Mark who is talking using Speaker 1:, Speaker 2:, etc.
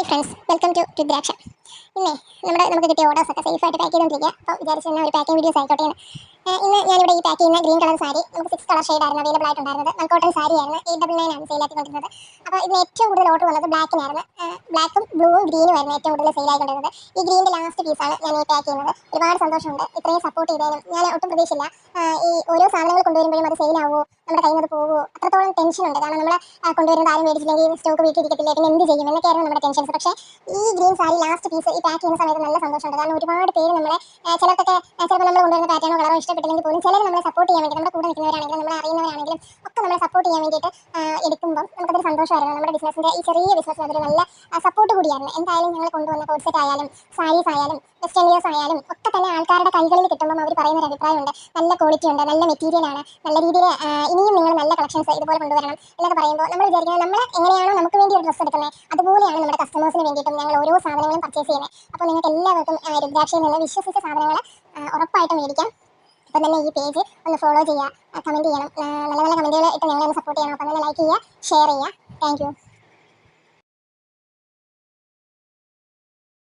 Speaker 1: Hi friends, welcome to Rudraksham. ഇന്നേ നമുക്ക് കിട്ടിയ ഓർഡേഴ്സൊക്കെ സേഫായിട്ട് പാക്ക് ചെയ്തുകൊണ്ടിരിക്കുക. അപ്പോൾ വിചാരിച്ചു തന്നെ ഒരു പാക്കിംഗ് വീഡിയോസ് ആയിക്കോട്ടെ. ഇന്ന് ഞാനിവിടെ ഈ പാക്ക് ചെയ്യുന്ന ഗ്രീൻ കളർ സാരി നമുക്ക് 6 കളർ ഷെയ്ഡായിരുന്നു അവൈലബിൾ ആയിട്ടുണ്ടായിരുന്നത്. കോട്ടൺ സാരി ആയിരുന്നു 899 ആണ് സെയിൽ ആക്കിക്കൊണ്ടിരുന്നത്. അപ്പോൾ ഇതിന് ഏറ്റവും കൂടുതൽ ഓർഡർ വന്നത് ബ്ലാക്കിനായിരുന്നു. ബ്ലാക്കും ബ്ലൂവും ഗ്രീനും ആയിരുന്നു ഏറ്റവും കൂടുതൽ സെയിൽ ആയിക്കൊണ്ടിരുന്നത്. ഈ ഗ്രീനിൻ്റെ ലാസ്റ്റ് പീസാണ് ഞാൻ ഈ പാക്ക് ചെയ്യുന്നത്. ഒരുപാട് സന്തോഷമുണ്ട് ഇത്രയും സപ്പോർട്ട് ചെയ്തതിനും. ഞാൻ ഒട്ടും പ്രതീക്ഷയില്ല ഈ ഓരോ സാധനങ്ങൾ കൊണ്ടുവരുമ്പോഴും അത് സെയിൽ ആവുമോ, നമ്മുടെ കയ്യിൽ നിന്ന് പോവുമോ, അത്രത്തോളം ടെൻഷനുണ്ട്. കാരണം നമ്മൾ കൊണ്ടുവരുന്നത് ആരും മേടിച്ചില്ലെങ്കിൽ സ്റ്റോക്ക് വീട്ടിലിരിക്കത്തില്ല, പിന്നെ എന്ത് ചെയ്യും എന്നൊക്കെയായിരുന്നു നമ്മുടെ ടെൻഷൻസ്. പക്ഷേ ഈ ഗ്രീൻ സാരി ലാസ്റ്റ് പീസ് ഈ പാക്ക് ചെയ്യുന്ന സമയത്ത് നല്ല സന്തോഷമുണ്ട്. കാരണം ഒരുപാട് പേര് നമ്മളെ ചിലർക്കൊക്കെ ചിലപ്പോൾ നമ്മൾ കൊണ്ടുവരുന്ന പാറ്റേണോ കളറോ ഇഷ്ടപ്പെട്ടില്ലെങ്കിൽ പോലും ചിലർ നമ്മളെ സപ്പോർട്ട് ചെയ്യാൻ വേണ്ടി, നമ്മുടെ കൂടെ നിൽക്കുന്നവരാണെങ്കിലും നമ്മളെ അറിയുന്നവരാണെങ്കിലും ഒക്കെ നമ്മളെ സപ്പോർട്ട് ചെയ്യാൻ വേണ്ടിയിട്ട് എടുക്കുമ്പോൾ നമുക്കതൊരു സന്തോഷമായിരുന്നു. നമ്മുടെ ബിസിനസ്സിൻ്റെ ഈ ചെറിയ ബിസിനസ്സിന് അതൊരു നല്ല സപ്പോർട്ട് കൂടിയായിരുന്നു. എന്തായാലും ഞങ്ങൾ കൊണ്ടുവന്ന കോഡ് സെറ്റ് ആയാലും സാരീസ് ആയാലും വെസ്റ്റേൺ വിയേഴ്സ് ആയാലും ഒക്കെ തന്നെ ആൾക്കാരുടെ കൈകളിൽ കിട്ടുമ്പോൾ അവർ പറയുന്നൊരു അഭിപ്രായമുണ്ട്, നല്ല ക്വാളിറ്റി ഉണ്ട്, നല്ല മെറ്റീരിയലാണ്, നല്ല രീതിയിൽ ഇനിയും നിങ്ങൾ നല്ല കളക്ഷൻസ് ഇതുപോലെ കൊണ്ടുവരണം എന്നൊക്കെ പറയുമ്പോൾ നമ്മൾ വിചാരിക്കുന്നത് നമ്മൾ എങ്ങനെയാണോ നമുക്ക് വേണ്ടി ഒരു ഡ്രസ്സ് എടുക്കുന്നത് അതുപോലെയാണ് നമ്മുടെ കസ്റ്റമേഴ്സിന് വേണ്ടിയിട്ടും ഞങ്ങൾ ഓരോ സാധനങ്ങളും പർച്ചേസ് ചെയ്യുന്നത്. അപ്പോൾ നിങ്ങൾക്ക് എല്ലാവർക്കും രുദ്രാക്ഷയിൽ നിന്ന് വിശ്വസിച്ച സാധനങ്ങൾ ഉറപ്പായിട്ടും മേടിക്കാം. അപ്പം തന്നെ ഈ പേജ് ഒന്ന് ഫോളോ ചെയ്യുക, കമൻറ്റ് ചെയ്യണം, നല്ല നല്ല കമൻറ്റുകൾ ഇട്ട് ഞങ്ങളെ ഒന്ന് സപ്പോർട്ട് ചെയ്യണം. അപ്പം തന്നെ ലൈക്ക് ചെയ്യുക, ഷെയർ ചെയ്യുക. Thank you.